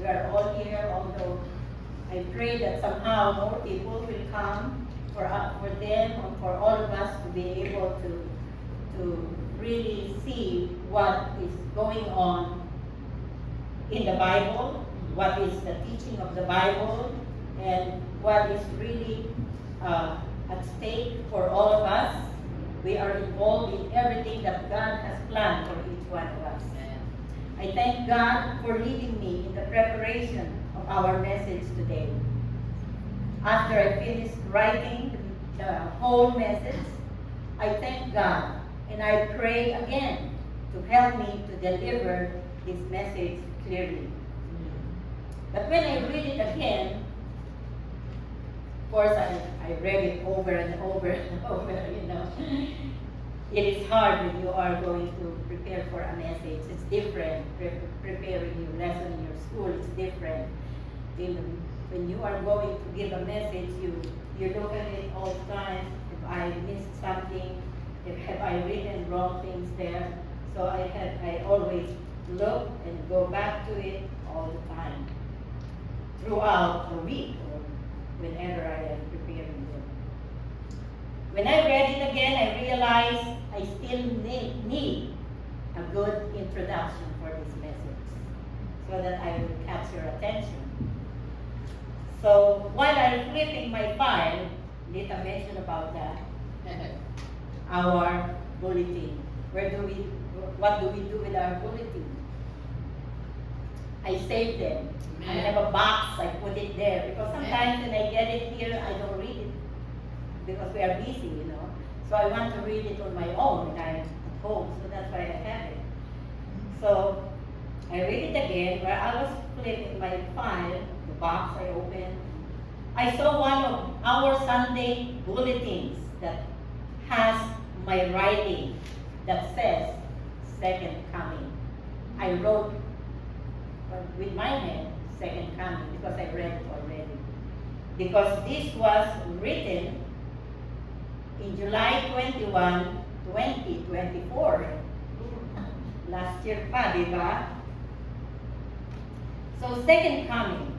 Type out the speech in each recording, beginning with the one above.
we are all here, although I pray that somehow more people will come for them and for all of us to be able to really see what is going on in the Bible, what is the teaching of the Bible, and what is really at stake for all of us. We are involved in everything that God has planned for each one of us. I thank God for leading me in the preparation of our message today. After I finished writing the whole message, I thank God and I pray again to help me to deliver this message clearly. But when I read it again, of course I read it over and over and over, you know. It is hard when you are going to prepare for a message. It's different. Preparing your lesson in your school is different. When you are going to give a message, you look at it all the time. If I missed something, have I written wrong things there? So I always look and go back to it all the time, throughout the week or whenever I am preparing it. When I read it again, I realized I still need a good introduction for this message so that I will catch your attention. So while I'm flipping my file, Lita mentioned about that, our bulletin. What do we do with our bulletin? I save them. I have a box, I put it there. Because sometimes when I get it here, I don't read it. Because we are busy, you know. So I want to read it on my own when I'm at home. So that's why I have it. So I read it again. Where I was flipping my file, the box I opened, I saw one of our Sunday bulletins that has my writing that says Second Coming. I wrote with my hand Second Coming because I read it already. Because this was written in July 21, 2024. Last year pa, di ba? So Second Coming.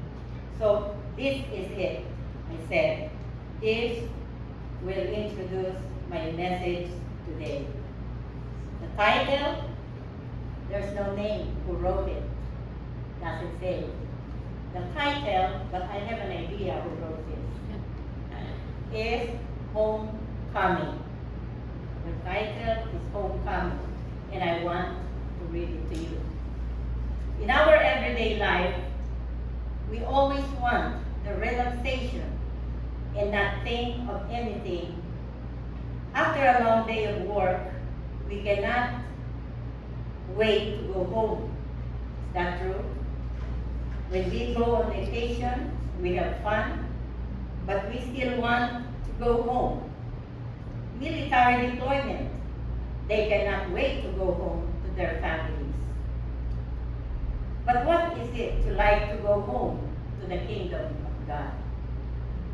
So this is it. I said, this will introduce my message today. The title, there's no name who wrote it. Doesn't say the title, but I have an idea who wrote this. Is Homecoming. The title is Homecoming, and I want to read it to you. In our everyday life, we always want the relaxation and not think of anything. After a long day of work, we cannot wait to go home. Is that true? When we go on vacation, we have fun, but we still want to go home. Military deployment, they cannot wait to go home to their families. But what is it to like to go home to the kingdom of God?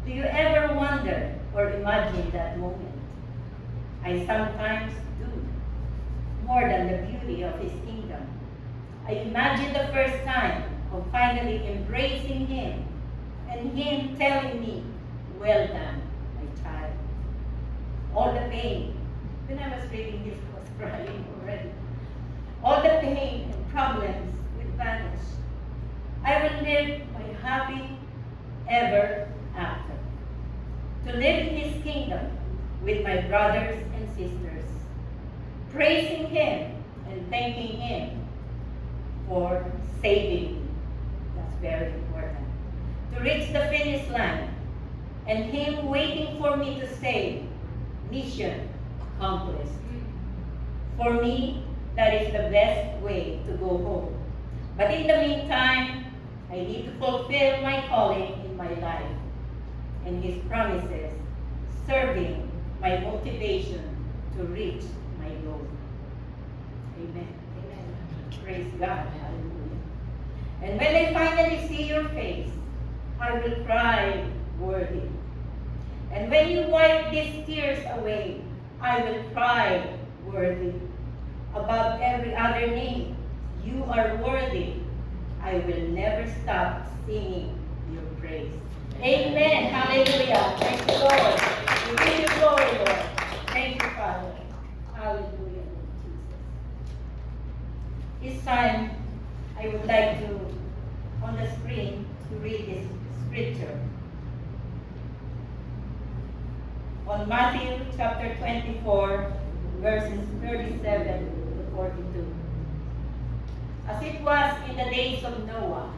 Do you ever wonder or imagine that moment? I sometimes do, more than the beauty of His kingdom. I imagine the first time of finally embracing Him and Him telling me, well done, my child. All the pain, when I was reading this, I was crying already. All the pain and problems will vanish. I will live my happy ever after. To live in His kingdom with my brothers and sisters, praising Him and thanking Him for saving me. That's very important. To reach the finish line and Him waiting for me to say, mission accomplished. For me, that is the best way to go home. But in the meantime, I need to fulfill my calling in my life and His promises, serving my motivation to reach my goal. Amen. Amen. Praise God. Hallelujah. And when I finally see your face, I will cry worthy. And when you wipe these tears away, I will cry worthy. Above every other name, you are worthy. I will never stop singing your praise. Amen. Hallelujah. Thank you, Lord. We give you glory, Lord. Thank you, Father. Hallelujah, Lord Jesus. This time, I would like to, on the screen, to read this scripture. On Matthew chapter 24, verses 37 to 42. As it was in the days of Noah,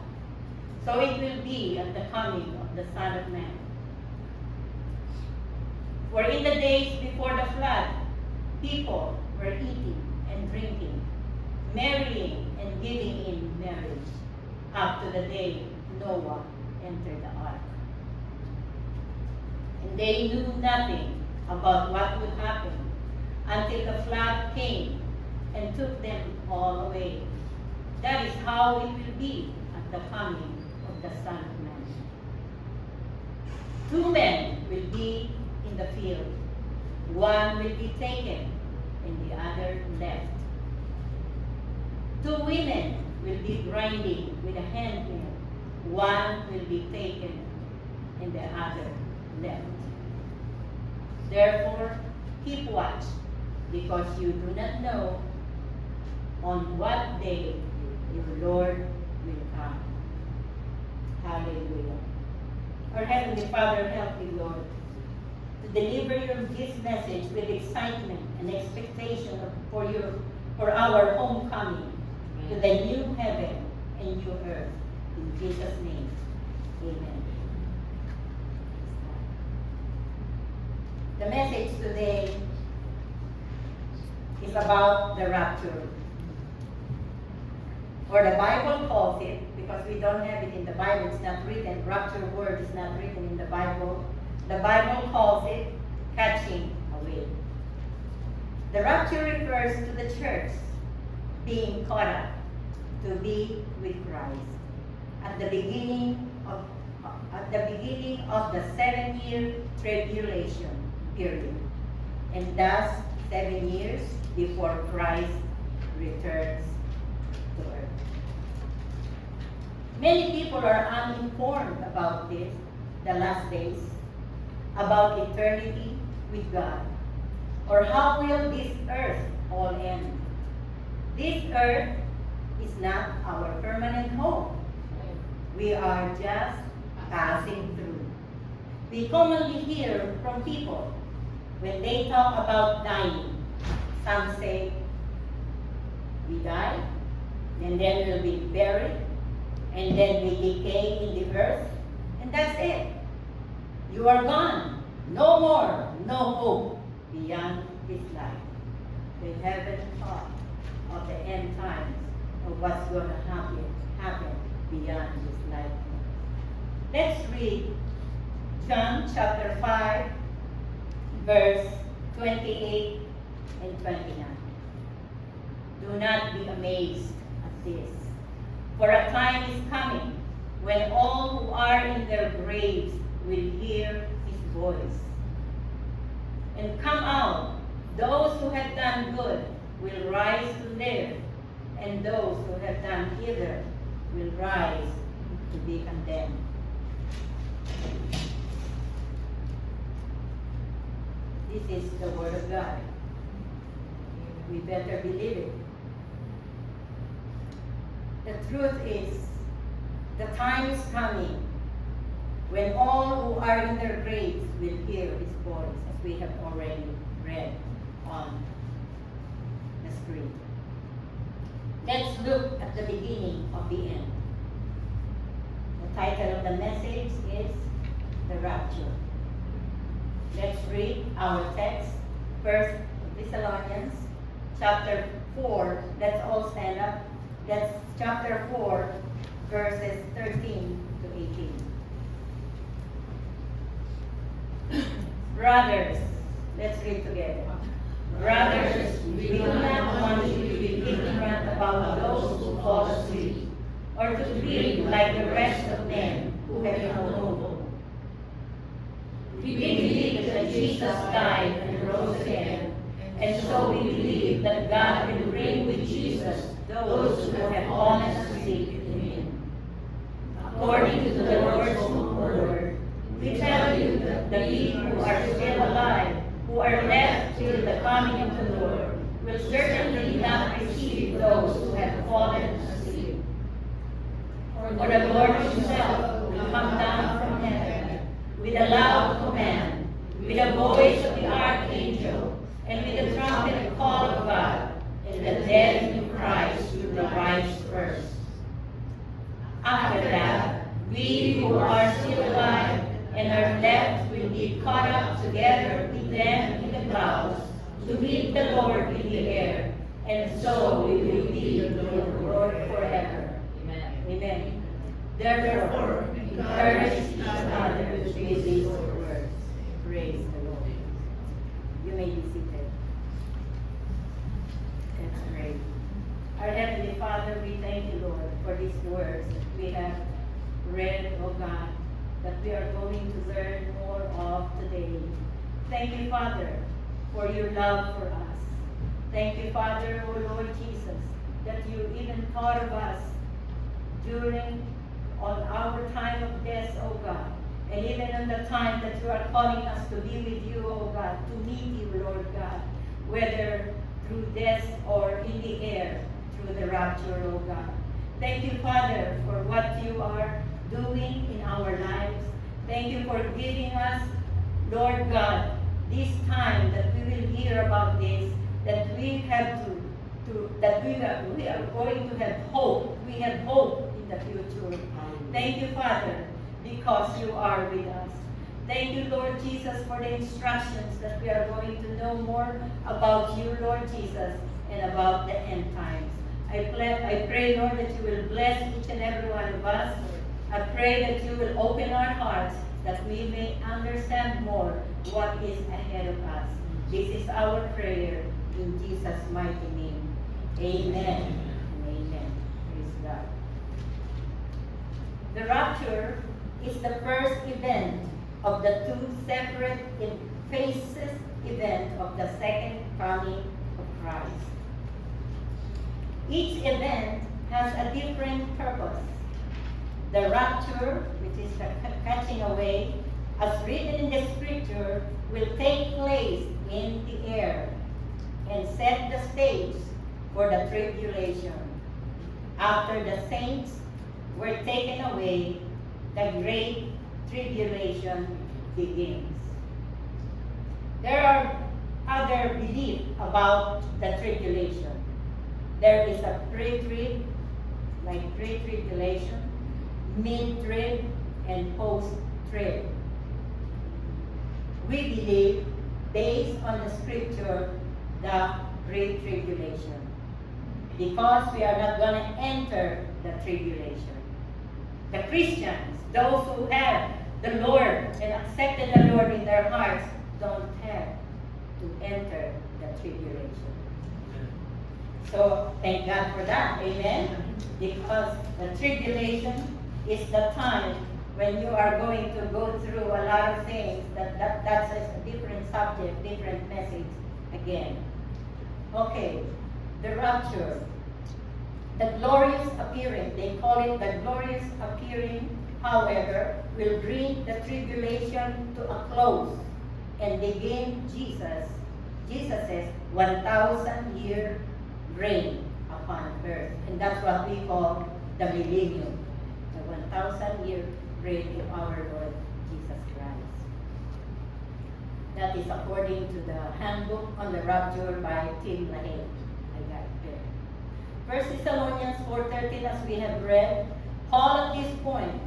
so it will be at the coming of the Son of Man. For in the days before the flood, people were eating and drinking, marrying and giving in marriage, up to the day Noah entered the ark. And they knew nothing about what would happen until the flood came and took them all away. That is how it will be at the coming of the Son of Man. 2 men will be in the field. One will be taken and the other left. 2 women will be grinding with a handmill. One will be taken and the other left. Therefore, keep watch, because you do not know on what day your Lord will come. Hallelujah. Our Heavenly Father, help me, Lord, to deliver this message with excitement and expectation for our homecoming to the new heaven and new earth. In Jesus' name, amen. The message today is about the rapture. Or the Bible calls it, because we don't have it in the Bible, it's not written, rapture word is not written in the Bible. The Bible calls it catching away. The rapture refers to the church being caught up to be with Christ at the beginning of the 7-year tribulation period, and thus 7 years before Christ returns to earth. Many people are uninformed about this, the last days, about eternity with God, or how will this earth all end. This earth is not our permanent home. We are just passing through. We commonly hear from people when they talk about dying. Some say, we die, and then we'll be buried, and then we decay in the earth, and that's it. You are gone. No more, no hope beyond this life. We haven't thought of the end times, of what's going to happen beyond this life. Let's read John chapter 5, verse 28 and 29. Do not be amazed at this, for a time is coming when all who are in their graves will hear his voice and come out. Those who have done good will rise to live, and those who have done evil will rise to be condemned. This is the word of God. We better believe it. The truth is, the time is coming when all who are in their graves will hear his voice, as we have already read on the screen. Let's look at the beginning of the end. The title of the message is The Rapture. Let's read our text, 1 Thessalonians chapter 4. Let's all stand up. That's chapter 4, verses 13 to 18. Brothers, let's read together. Brothers, we do not want you to be ignorant about those who fall asleep, or to dream like the rest of them who have no hope. We believe that Jesus died and rose again, and so we believe that God will bring with Jesus those who have fallen asleep in him. according to the Lord's own word. We tell you that the people who are still alive, who are left till the coming of the Lord, will certainly not receive those who have fallen asleep. For the Lord himself will come down from heaven with a loud command, with the voice of the archangel, and with the trumpet call of God, and the dead in Christ will rise first. After that, we who are still alive and are left will be caught up together with them in the clouds to meet the Lord in the air, and so we will be with the Lord forever. Amen. Amen. Therefore, encourage each other with these words. Praise the Lord. You may be seated. Let's pray. Our Heavenly Father, we thank you, Lord, for these words that we have read, oh God, that we are going to learn more of today. Thank you, Father, for your love for us. Thank you, Father, oh Lord Jesus, that you even thought of us on our time of death, oh God, and even in the time that you are calling us to be with you, oh God, to meet you, Lord God, whether through death or in the air, through the rapture, oh God. Thank you, Father, for what you are doing in our lives. Thank you for giving us, Lord God, this time that we will hear about this, that we have that we are going to have hope. We have hope in the future. Thank you, Father, because you are with us. Thank you, Lord Jesus, for the instructions that we are going to know more about you, Lord Jesus, and about the end times. I pray, Lord, that you will bless each and every one of us. I pray that you will open our hearts that we may understand more what is ahead of us. This is our prayer in Jesus' mighty name. Amen. Amen. Praise God. The rapture is the first event of the two separate phases event of the second coming of Christ. Each event has a different purpose. The rapture, which is the catching away, as written in the scripture, will take place in the air and set the stage for the tribulation. After the saints were taken away, the great tribulation begins. There are other beliefs about the tribulation. There is a pre-trib, like pre-tribulation, mid-trib, and post-trib. We believe, based on the scripture, the pre-tribulation, because we are not going to enter the tribulation. The Christians, those who have the Lord and accepted the Lord in their hearts, don't have to enter the tribulation. So thank God for that, amen? Because the tribulation is the time when you are going to go through a lot of things. That's a different subject, different message again. Okay, the rapture. The glorious appearing, they call it the glorious appearing, however, will bring the tribulation to a close and begin Jesus' 1,000-year reign upon earth. And that's what we call the millennium, the 1,000-year reign of our Lord Jesus Christ. That is according to the handbook on the rapture by Tim LaHaye. I got it there. 1 Thessalonians 4:13, as we have read, Paul at this point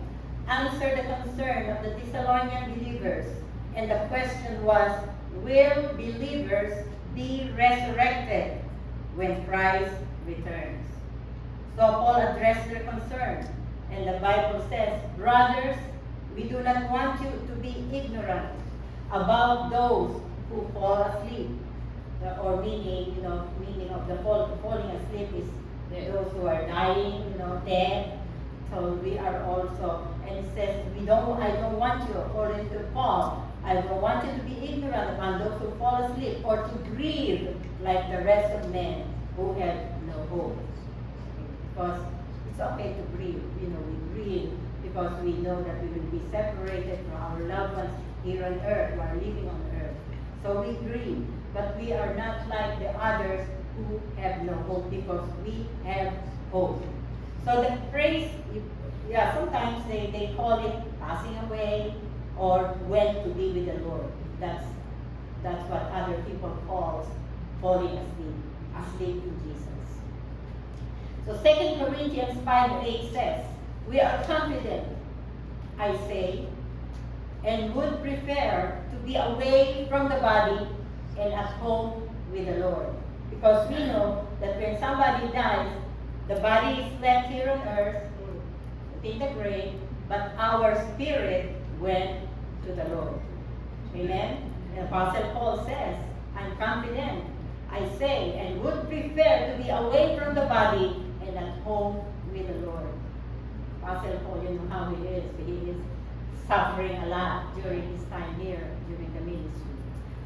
answered the concern of the Thessalonian believers. And the question was, will believers be resurrected when Christ returns? So Paul addressed their concern. And the Bible says, brothers, we do not want you to be ignorant about those who fall asleep. Or meaning of the falling asleep is those who are dying, dead. So we are also, and it says, I don't want you, according to Paul, I don't want you to be ignorant about those who fall asleep or to grieve like the rest of men who have no hope. Because it's okay to grieve, we grieve because we know that we will be separated from our loved ones here on earth, who are living on earth. So we grieve, but we are not like the others who have no hope, because we have hope. So the phrase, sometimes they call it passing away or went to be with the Lord. That's what other people call falling asleep in Jesus. So 2 Corinthians 5:8 says, we are confident, I say, and would prefer to be away from the body and at home with the Lord. Because we know that when somebody dies, the body is left here on earth, in the grave, but our spirit went to the Lord. Amen? And Apostle Paul says, I'm confident, I say, and would prefer to be away from the body and at home with the Lord. Apostle Paul, you know how he is. He is suffering a lot during his time here, during the ministry.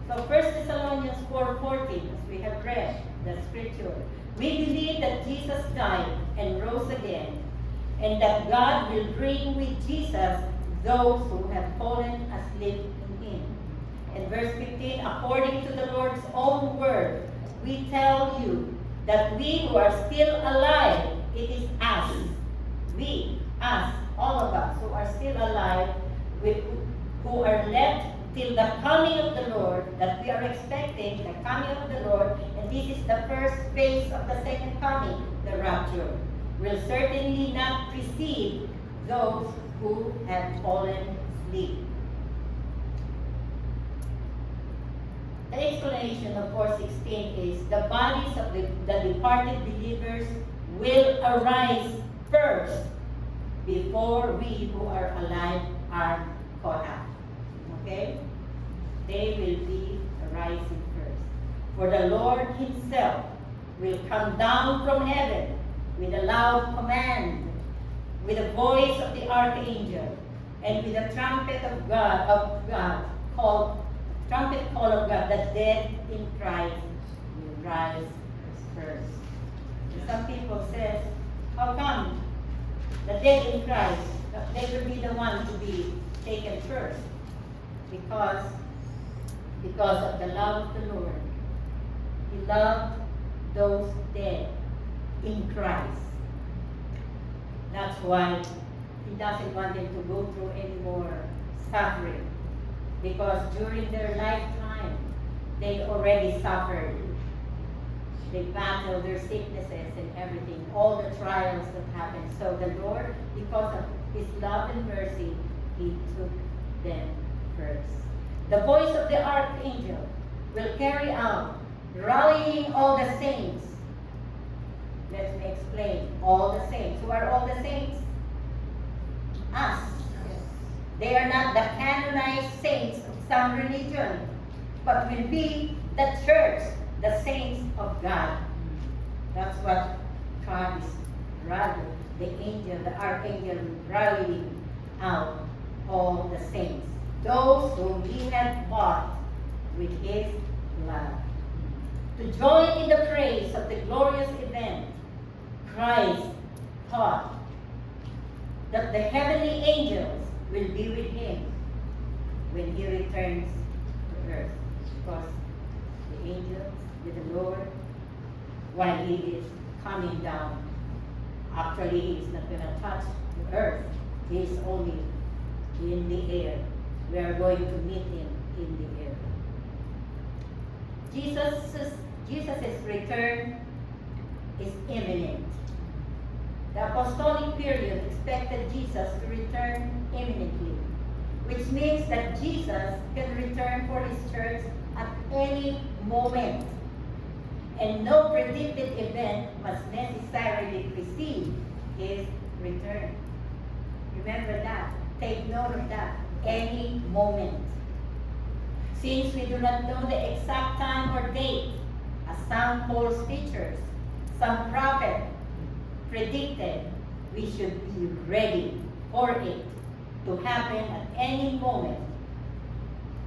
So 1 Thessalonians 4:14, as we have read the scripture, we believe that Jesus died and rose again, and that God will bring with Jesus those who have fallen asleep in him. And verse 15, according to the Lord's own word, we tell you that we who are still alive, it is us, all of us who are still alive, who are left till the coming of the Lord, that we are expecting the coming of the Lord, and this is the first phase of the second coming, the rapture, will certainly not precede those who have fallen asleep. The explanation of 4:16 is the bodies of the departed believers will arise first before we who are alive are caught up. Okay? They will be arising first. For the Lord himself will come down from heaven with a loud command, with the voice of the archangel, and with the trumpet of God, trumpet call of God, the dead in Christ will rise first. And some people say, how come the dead in Christ, they will be the one to be taken first? Because of the love of the Lord. He loved those dead in Christ. That's why he doesn't want them to go through any more suffering. Because during their lifetime, they already suffered. They battled their sicknesses and everything, all the trials that happened. So the Lord, because of his love and mercy, he took them first. The voice of the archangel will carry out, rallying all the saints. Let me explain. All the saints. Who are all the saints? Us. They are not the canonized saints of some religion, but will be the church, the saints of God. That's what God is rather, the angel, the archangel rallying out all the saints, those whom he had bought with his blood, to join in the praise of the glorious event. Christ taught that the heavenly angels will be with him when he returns to earth. Because the angels with the Lord, while he is coming down, actually he is not going to touch the earth. He is only in the air. We are going to meet him in the air. Jesus' return is imminent. The apostolic period expected Jesus to return imminently, which means that Jesus can return for his church at any moment. And no predicted event must necessarily precede his return. Remember that. Take note of that. Any moment. Since we do not know the exact time or date, as some false teachers, some prophet predicted, we should be ready for it to happen at any moment.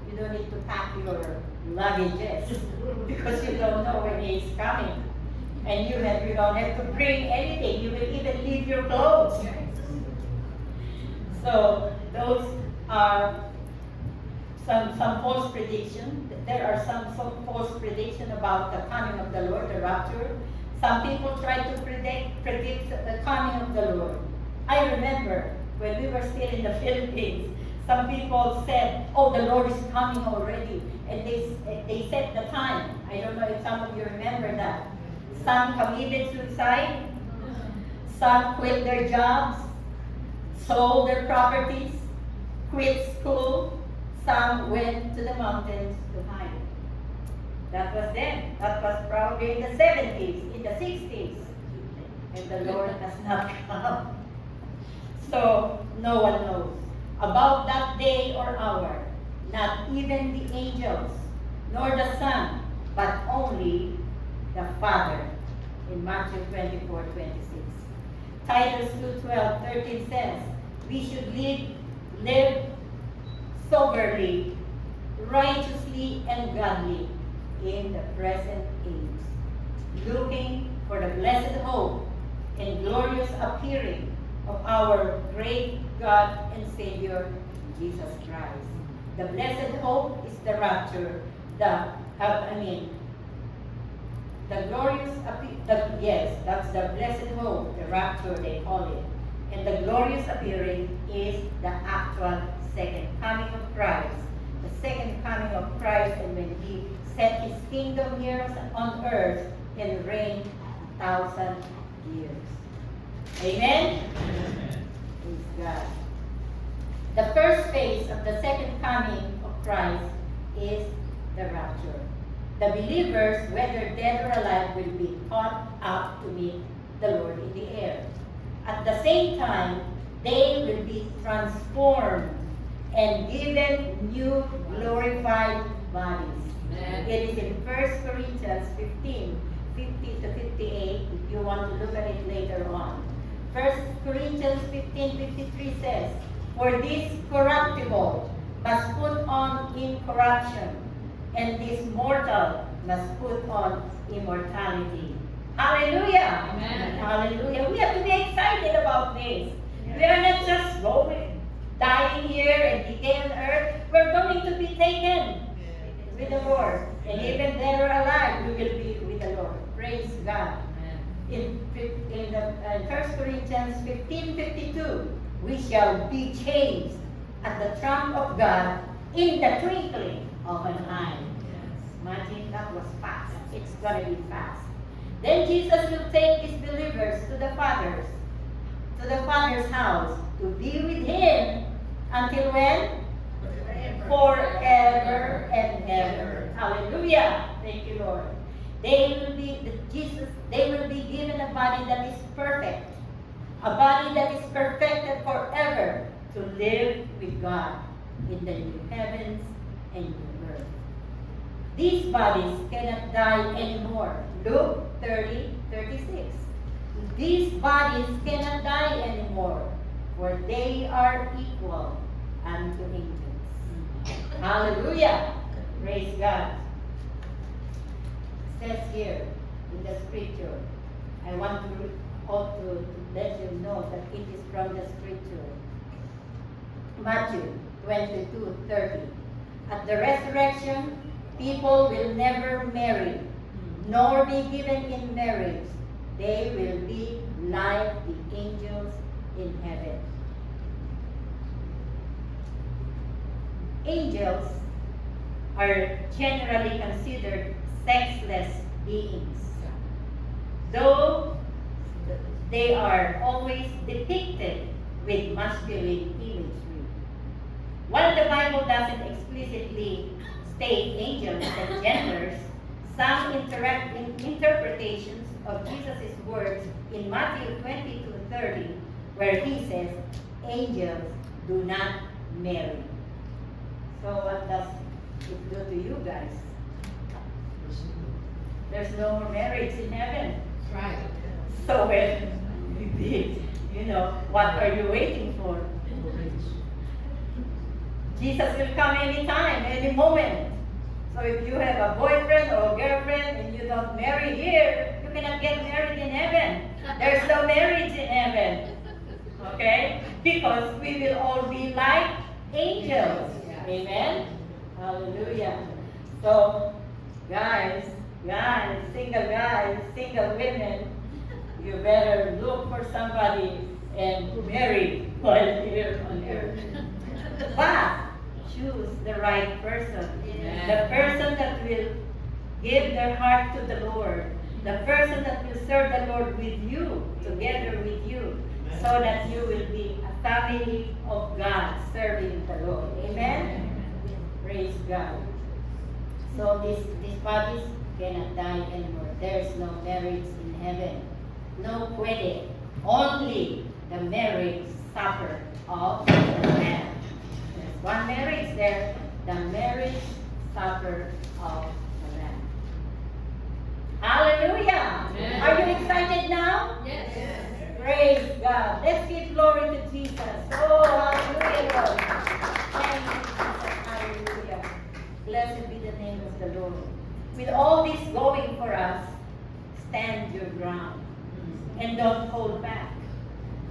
You don't need to pack your luggages because you don't know when it's coming. And you don't have to bring anything. You will even leave your clothes. So those are some false prediction. There are some false prediction about the coming of the Lord, the rapture. Some people try to predict the coming of the Lord. I remember when we were still in the Philippines, some people said, "Oh, the Lord is coming already," and they set the time. I don't know if some of you remember that. Some committed suicide. Some quit their jobs, sold their properties, quit school. Some went to the mountains to hide. That was then. That was probably in the 70s, in the 60s. And the Lord has not come. So no one knows about that day or hour. Not even the angels, nor the Son, but only the Father. In Matthew 24:26. Titus 2:12-13 says, we should live soberly, righteously, and godly in the present age, looking for the blessed hope and glorious appearing of our great God and Savior, Jesus Christ. The blessed hope is the rapture, the glorious, yes, that's the blessed hope, the rapture they call it. And the glorious appearing is the actual second coming of Christ. The second coming of Christ, and when He set His kingdom here on earth and reign 1,000 years. Amen? Praise God. The first phase of the second coming of Christ is the rapture. The believers, whether dead or alive, will be caught up to meet the Lord in the air. At the same time, they will be transformed and given new glorified bodies. Amen. It is in 1 Corinthians 15, 50-58, if you want to look at it later on. 1 Corinthians 15:53 says, for this corruptible must put on incorruption, and this mortal must put on immortality. Hallelujah! Amen. Hallelujah. We have to be excited about this. Yes. We are not just going, dying here and decay on earth. We're going to be taken with the Lord. And even dead or alive, we will be with the Lord. Praise God. In 1 Corinthians 15:52, we shall be changed at the trump of God in the twinkling of an eye. Imagine, that was fast. It's going to be fast. Then Jesus will take His believers to the Father's house to be with Him until when? Forever and ever. Hallelujah. Thank you, Lord. They will be given a body that is perfect. A body that is perfected forever to live with God in the new heavens and new earth. These bodies cannot die anymore. Luke 30:36. These bodies cannot die anymore, for they are equal unto angels. Hallelujah! Praise God. It says here in the scripture, I want to let you know that it is from the scripture. Matthew 22:30. At the resurrection, people will never marry, nor be given in marriage. They will be like the angels in heaven. Angels are generally considered sexless beings, though they are always depicted with masculine imagery. While the Bible doesn't explicitly state angels and genders, some interpretations of Jesus' words in Matthew 22:30, where He says, angels do not marry. So what does it do to you guys? There's no more marriage in heaven. Right. So what are you waiting for? Jesus will come anytime, any moment. So if you have a boyfriend or a girlfriend and you don't marry here, you cannot get married in heaven. There's no marriage in heaven. Okay? because we will all be like angels. Amen? Hallelujah. So, guys, single women, you better look for somebody and marry while here on earth. But choose the right person. Amen. The person that will give their heart to the Lord. The person that will serve the Lord with you, together with you, so that you will be a family of God serving the Lord. Amen? Praise God. So these bodies cannot die anymore. There's no marriage in heaven. No wedding. Only the marriage supper of the Lamb. There's one marriage there, the marriage supper of the Lamb. Hallelujah! Amen. Are you excited now? Yes. Praise God. Let's give glory to Jesus. Oh, hallelujah, Lord. Thank you, Jesus. Hallelujah. Blessed be the name of the Lord. With all this going for us, stand your ground and don't hold back.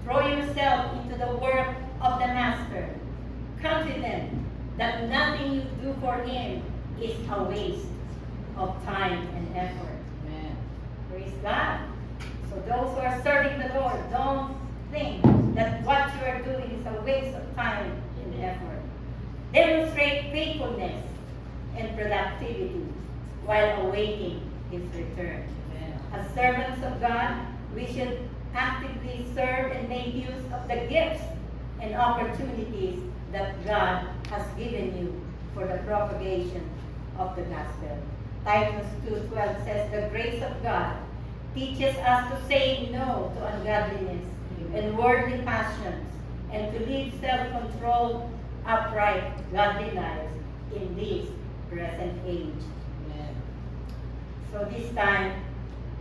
Throw yourself into the work of the Master, confident that nothing you do for Him is a waste of time and effort. Amen. Praise God. So those who are serving the Lord, don't think that what you are doing is a waste of time and effort. Demonstrate faithfulness and productivity while awaiting His return. Amen. As servants of God, we should actively serve and make use of the gifts and opportunities that God has given you for the propagation of the gospel. Titus 2:12 says, the grace of God teaches us to say no to ungodliness and worldly passions and to live self-controlled, upright, godly lives in this present age. Amen. So this time,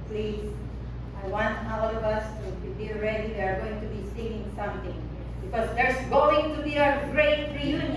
please, I want all of us to be ready. We are going to be singing something because there's going to be a great reunion.